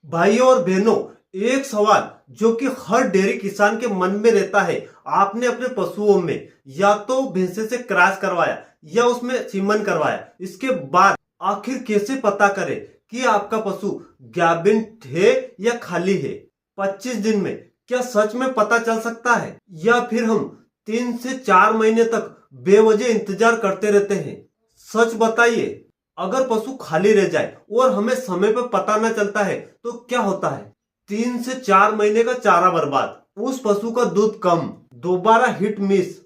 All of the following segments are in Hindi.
भाइयों और बहनों, एक सवाल जो कि हर डेयरी किसान के मन में रहता है। आपने अपने पशुओं में या तो भैंसे से क्रॉस करवाया या उसमें सीमन करवाया, इसके बाद आखिर कैसे पता करें कि आपका पशु गाभिन है या खाली है? 25 दिन में क्या सच में पता चल सकता है या फिर हम 3 से 4 महीने तक बेवजह इंतजार करते रहते हैं? सच बताइए, अगर पशु खाली रह जाए और हमें समय पर पता न चलता है तो क्या होता है? 3 से 4 महीने का चारा बर्बाद, उस पशु का दूध कम, दोबारा हिट मिस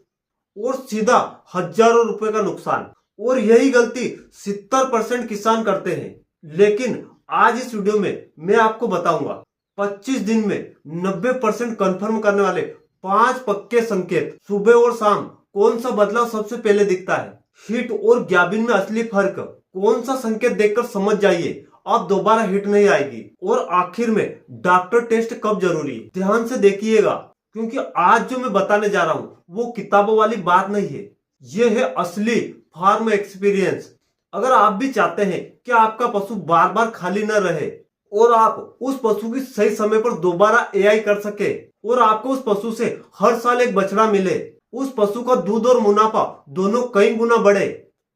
और सीधा हजारों रुपए का नुकसान। और यही गलती 70% किसान करते हैं। लेकिन आज इस वीडियो में मैं आपको बताऊंगा 25 दिन में 90% कंफर्म करने वाले 5 पक्के संकेत। सुबह और शाम कौन सा बदलाव सबसे पहले दिखता है, हिट और गाभिन में असली फर्क, कौन सा संकेत देखकर समझ जाइए अब दोबारा हिट नहीं आएगी, और आखिर में डॉक्टर टेस्ट कब जरूरी है। ध्यान से देखिएगा, क्योंकि आज जो मैं बताने जा रहा हूँ वो किताबों वाली बात नहीं है, ये है असली फार्म एक्सपीरियंस। अगर आप भी चाहते हैं कि आपका पशु बार बार खाली न रहे और आप उस पशु की सही समय पर दोबारा एआई कर सके और आपको उस पशु से हर साल एक बछड़ा मिले, उस पशु का दूध और मुनाफा दोनों कई गुना बढ़े,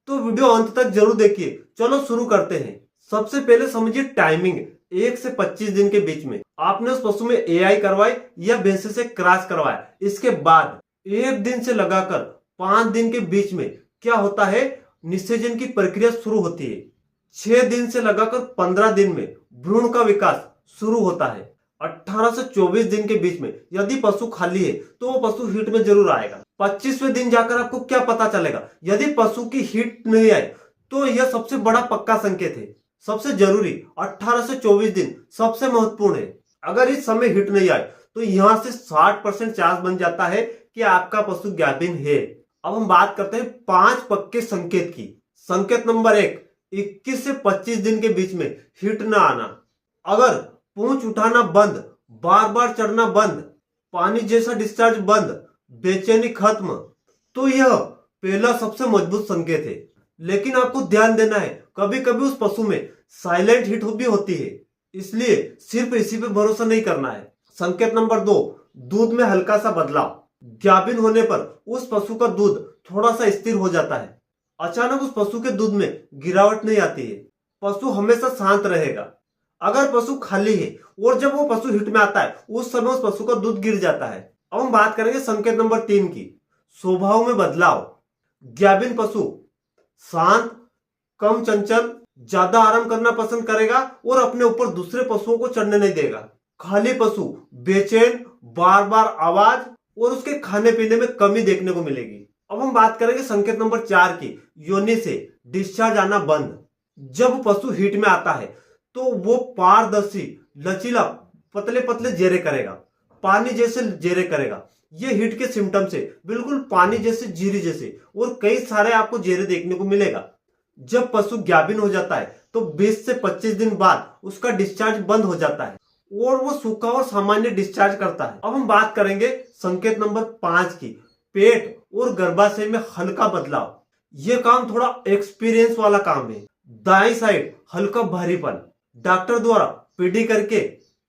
तो वीडियो अंत तक जरूर देखिए। चलो शुरू करते हैं। सबसे पहले समझिए टाइमिंग। 1 से 25 दिन के बीच में आपने उस पशु में एआई करवाई या भैंसे से क्रॉस करवाया। इसके बाद 1 दिन से लगाकर 5 दिन के बीच में क्या होता है, निषेचन की प्रक्रिया शुरू होती है। 6 दिन से लगाकर 15 दिन में भ्रूण का विकास शुरू होता है। 18 से 24 दिन के बीच में यदि पशु खाली है तो वो पशु हिट में जरूर आएगा। 25वें दिन जाकर आपको क्या पता चलेगा, यदि पशु की हिट नहीं आई तो यह सबसे बड़ा पक्का संकेत है। सबसे जरूरी 18 से 24 दिन सबसे महत्वपूर्ण है। अगर इस समय हिट नहीं आए तो यहां से 60% चांस बन जाता है कि आपका पशु गाभिन है। अब हम बात करते हैं 5 पक्के संकेत की। संकेत नंबर 1, 21 से 25 दिन के बीच में हिट ना आना। अगर पूंछ उठाना बंद, बार बार चढ़ना बंद, पानी जैसा डिस्चार्ज बंद, बेचैनी खत्म, तो यह पहला सबसे मजबूत संकेत है। लेकिन आपको ध्यान देना है, कभी कभी उस पशु में साइलेंट हिट भी होती है, इसलिए सिर्फ इसी पे भरोसा नहीं करना है। संकेत नंबर 2, दूध में हल्का सा बदलाव। गाभिन होने पर उस पशु का दूध थोड़ा सा स्थिर हो जाता है। अचानक उस पशु के दूध में गिरावट नहीं आती है। पशु हमेशा शांत रहेगा। अगर पशु खाली है और जब वो पशु हिट में आता है उस समय उस पशु का दूध गिर जाता है। अब हम बात करेंगे संकेत नंबर 3 की, स्वभाव में बदलाव। गाभिन पशु शांत, कम चंचल, ज्यादा आराम करना पसंद करेगा और अपने ऊपर दूसरे पशुओं को चढ़ने नहीं देगा। खाली पशु बेचैन, बार बार आवाज और उसके खाने पीने में कमी देखने को मिलेगी। अब हम बात करेंगे संकेत नंबर 4 की, योनि से डिस्चार्ज आना बंद। जब पशु हिट में आता है तो वो पारदर्शी, लचीला, पतले पतले जेरे करेगा, पानी जैसे जेरे करेगा। ये हिट के सिम्टम्स से बिल्कुल पानी जैसे, जीरी जैसे, और कई सारे आपको जेरे देखने को मिलेगा। जब पशु गाभिन हो जाता है तो 20 से 25 दिन बाद उसका डिस्चार्ज बंद हो जाता है और वो सूखा और सामान्य डिस्चार्ज करता है। अब हम बात करेंगे संकेत नंबर 5 की, पेट और गर्भाशय में हल्का बदलाव। ये काम थोड़ा एक्सपीरियंस वाला काम है। दाईं साइड हल्का भारीपन, डॉक्टर द्वारा पीडी करके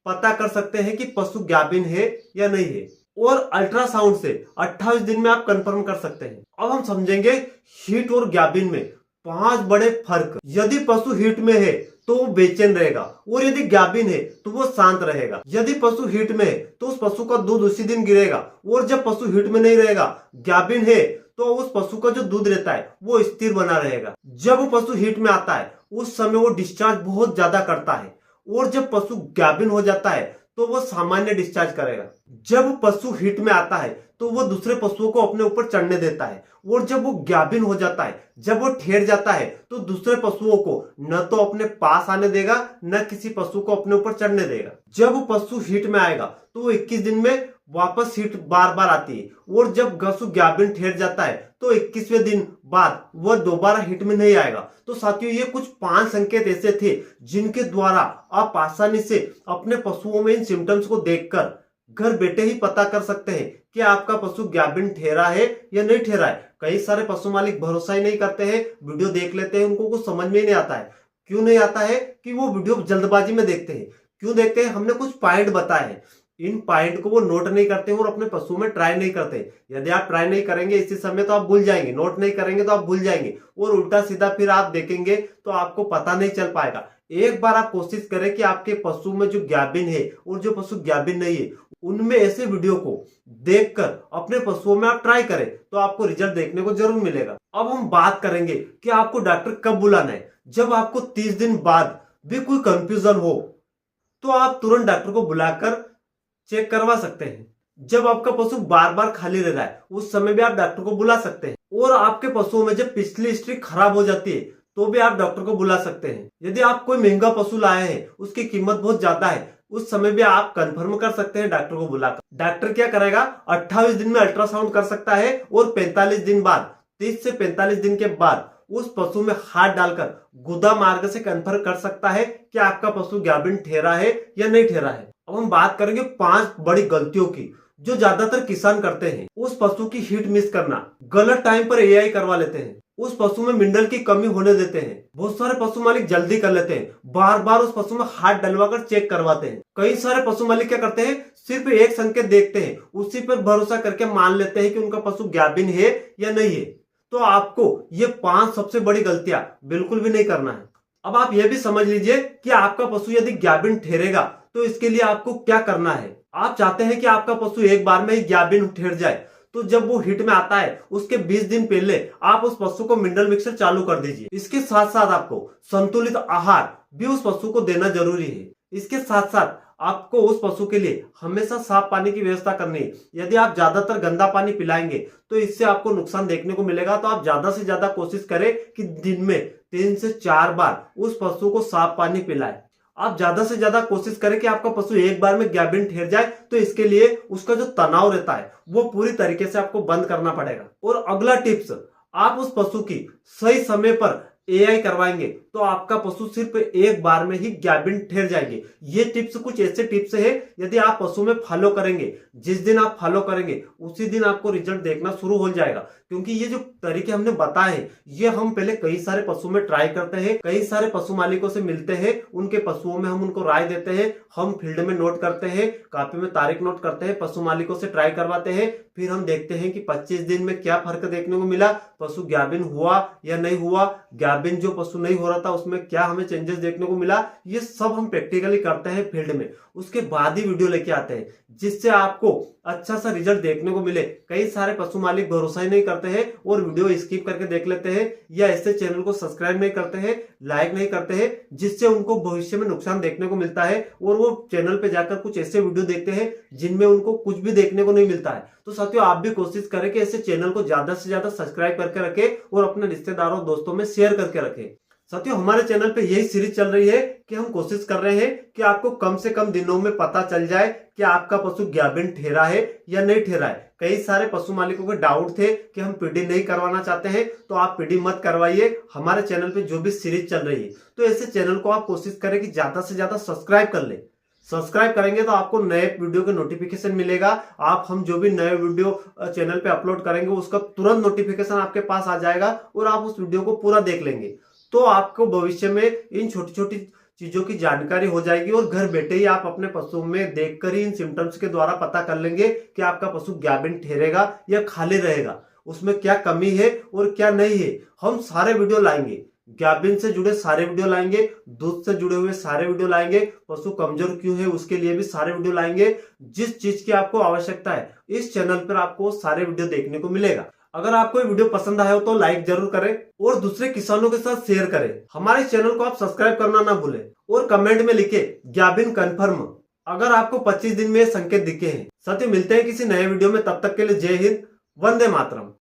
पता कर सकते हैं कि पशु गाभिन है या नहीं है, और अल्ट्रासाउंड से 28 दिन में आप कंफर्म कर सकते हैं। अब हम समझेंगे हिट और गाभिन में 5 बड़े फर्क। यदि पशु हिट में है तो वो बेचैन रहेगा और यदि गाभिन है तो वो शांत रहेगा। यदि पशु हिट में है तो उस पशु का दूध उसी दिन गिरेगा, और जब पशु हिट में नहीं रहेगा, गाभिन है, तो उस पशु का जो दूध रहता है वो स्थिर बना रहेगा। जब वो पशु हिट में आता है उस समय वो डिस्चार्ज बहुत ज्यादा करता है, और जब पशु गाभिन हो जाता है तो वो सामान्य डिस्चार्ज करेगा। जब पशु हिट में आता है तो वो दूसरे पशुओं को अपने ऊपर चढ़ने देता है, और जब वो गाभिन हो जाता है, जब वो ठहर जाता है, तो दूसरे पशुओं को न तो अपने पास आने देगा, न किसी पशु को अपने ऊपर चढ़ने देगा। जब पशु हिट में आएगा तो वो 21 दिन में वापस हिट बार बार आती है, और जब पशु गाभिन ठहर जाता है तो 21वें दिन बाद वह दोबारा हिट में नहीं आएगा। तो साथियों, ये कुछ 5 संकेत ऐसे थे जिनके द्वारा आप आसानी से अपने पशुओं में इन सिम्टम्स को देखकर घर बैठे ही पता कर सकते हैं कि आपका पशु गाभिन ठहरा है या नहीं ठहरा है। कई सारे पशु मालिक भरोसा ही नहीं करते हैं, वीडियो देख लेते हैं, उनको कुछ समझ में ही नहीं आता है। क्यों नहीं आता है? कि वो वीडियो जल्दबाजी में देखते हैं, क्यों देखते हैं? हमने कुछ पॉइंट बताए हैं, इन पॉइंट को वो नोट नहीं करते और अपने पशु में ट्राई नहीं करते। यदि आप ट्राई नहीं करेंगे इसी समय तो आप भूल जाएंगे, नोट नहीं करेंगे तो आप भूल जाएंगे और उल्टा सीधा फिर आप देखेंगे तो आपको पता नहीं चल पाएगा। एक बार आप कोशिश करें कि आपके पशु में जो गाभिन है और जो पशु गाभिन नहीं है उनमें ऐसे वीडियो को देखकर अपने पशुओं में आप ट्राई करें तो आपको रिजल्ट देखने को जरूर मिलेगा। अब हम बात करेंगे कि आपको डॉक्टर कब बुलाना है। जब आपको 30 दिन बाद भी कोई कंफ्यूजन हो तो आप तुरंत डॉक्टर को बुलाकर चेक करवा सकते हैं। जब आपका पशु बार बार खाली रह रहा है उस समय भी आप डॉक्टर को बुला सकते हैं। और आपके पशुओं में जब पिछली हिस्ट्री खराब हो जाती है तो भी आप डॉक्टर को बुला सकते हैं। यदि आप कोई महंगा पशु लाए हैं, उसकी कीमत बहुत ज्यादा है, उस समय भी आप कंफर्म कर सकते हैं डॉक्टर को बुलाकर। डॉक्टर क्या करेगा, 28 दिन में अल्ट्रासाउंड कर सकता है और 45 दिन बाद, 30 से 45 दिन के बाद उस पशु में हाथ डालकर गुदा मार्ग से कंफर्म कर सकता है कि आपका पशु गाभिन ठहरा है या नहीं ठहरा है। अब हम बात करेंगे 5 बड़ी गलतियों की जो ज्यादातर किसान करते हैं। उस पशु की हीट मिस करना, गलत टाइम पर एआई करवा लेते हैं, उस पशु में मिनरल की कमी होने देते हैं। बहुत सारे पशु मालिक जल्दी कर लेते हैं, बार बार उस पशु में हाथ डलवाकर चेक करवाते हैं। कई सारे पशु मालिक क्या करते हैं, सिर्फ एक संकेत देखते हैं, उसी पर भरोसा करके मान लेते हैं कि उनका पशु गाभिन है या नहीं है। तो आपको ये 5 सबसे बड़ी गलतियां बिल्कुल भी नहीं करना है। अब आप ये भी समझ लीजिए कि आपका पशु यदि गाभिन ठहरेगा तो इसके लिए आपको क्या करना है। आप चाहते हैं कि आपका पशु एक बार में ही गाभिन ठहर जाए, तो जब वो हिट में आता है उसके 20 दिन पहले आप उस पशु को मिनरल मिक्सर चालू कर दीजिए। इसके साथ साथ आपको संतुलित आहार भी उस पशु को देना जरूरी है। इसके साथ साथ आपको उस पशु के लिए हमेशा साफ पानी की व्यवस्था करनी है। यदि आप ज्यादातर गंदा पानी पिलाएंगे तो इससे आपको नुकसान देखने को मिलेगा। तो आप ज्यादा से ज्यादा कोशिश करें कि दिन में 3 से 4 बार उस पशु को साफ पानी पिलाएं। आप ज्यादा से ज्यादा कोशिश करें कि आपका पशु एक बार में गाभिन ठहर जाए। तो इसके लिए उसका जो तनाव रहता है वो पूरी तरीके से आपको बंद करना पड़ेगा। और अगला टिप्स, आप उस पशु की सही समय पर एआई करवाएंगे तो आपका पशु सिर्फ एक बार में ही गाभिन ठहर जाएंगे। ये टिप्स कुछ ऐसे टिप्स है, यदि आप पशु में फॉलो करेंगे, जिस दिन आप फॉलो करेंगे उसी दिन आपको रिजल्ट देखना शुरू हो जाएगा। क्योंकि ये जो तरीके हमने बताए हैं ये हम पहले कई सारे पशु में ट्राई करते हैं, कई सारे पशु मालिकों से मिलते हैं, उनके पशुओं में हम उनको राय देते हैं, हम फील्ड में नोट करते हैं, कापी में तारीख नोट करते हैं, पशु मालिकों से ट्राई करवाते हैं, फिर हम देखते हैं कि 25 दिन में क्या फर्क देखने को मिला, पशु गाभिन हुआ या नहीं हुआ, गाभिन जो पशु नहीं हो रहा था उसमें क्या हमें चेंजेस देखने को मिला। ये सब हम प्रैक्टिकली करते हैं फील्ड में, उसके बाद ही वीडियो लेके आते हैं जिससे आपको अच्छा सा रिजल्ट देखने को मिले। कई सारे पशु मालिक भरोसा ही नहीं करते हैं और वीडियो स्किप करके देख लेते हैं या ऐसे चैनल को सब्सक्राइब नहीं करते हैं, लाइक नहीं करते हैं, जिससे उनको भविष्य में नुकसान देखने को मिलता है और वो चैनल पे जाकर कुछ ऐसे वीडियो देखते हैं जिनमें उनको कुछ भी देखने को नहीं मिलता है। तो साथियों आप भी कोशिश करें कि ऐसे चैनल को ज्यादा से ज्यादा सब्सक्राइब करके रखें और अपने रिश्तेदारों दोस्तों में शेयर करके रखें। साथियों हमारे चैनल पे यही सीरीज चल रही है कि हम कोशिश कर रहे हैं कि आपको कम से कम दिनों में पता चल जाए कि आपका पशु गाभिन ठहरा है या नहीं ठहरा है। कई सारे पशु मालिकों के डाउट थे कि हम पीडी नहीं करवाना चाहते हैं, तो आप पीडी मत करवाइए। हमारे चैनल पे जो भी सीरीज चल रही है तो ऐसे चैनल को आप कोशिश करें कि ज्यादा से ज्यादा सब्सक्राइब कर ले। सब्सक्राइब करेंगे तो आपको नए वीडियो के नोटिफिकेशन मिलेगा। आप हम जो भी नए वीडियो चैनल पे अपलोड करेंगे उसका तुरंत नोटिफिकेशन आपके पास आ जाएगा और आप उस वीडियो को पूरा देख लेंगे। तो आपको भविष्य में इन छोटी छोटी चीजों की जानकारी हो जाएगी और घर बैठे ही आप अपने पशु में देखकर ही इन सिम्टम्स के द्वारा पता कर लेंगे कि आपका पशु गाभिन ठहरेगा या खाली रहेगा, उसमें क्या कमी है और क्या नहीं है। हम सारे वीडियो लाएंगे, गाभिन से जुड़े सारे वीडियो लाएंगे, दूध से जुड़े हुए सारे वीडियो लाएंगे, पशु कमजोर क्यों है उसके लिए भी सारे वीडियो लाएंगे। जिस चीज की आपको आवश्यकता है इस चैनल पर आपको सारे वीडियो देखने को मिलेगा। अगर आपको ये वीडियो पसंद आया हो तो लाइक जरूर करें और दूसरे किसानों के साथ शेयर करें। हमारे चैनल को आप सब्सक्राइब करना ना भूलें और कमेंट में लिखे गाभिन कंफर्म अगर आपको 25 दिन में संकेत दिखे हैं। साथ ही मिलते हैं किसी नए वीडियो में, तब तक के लिए जय हिंद, वंदे मातरम।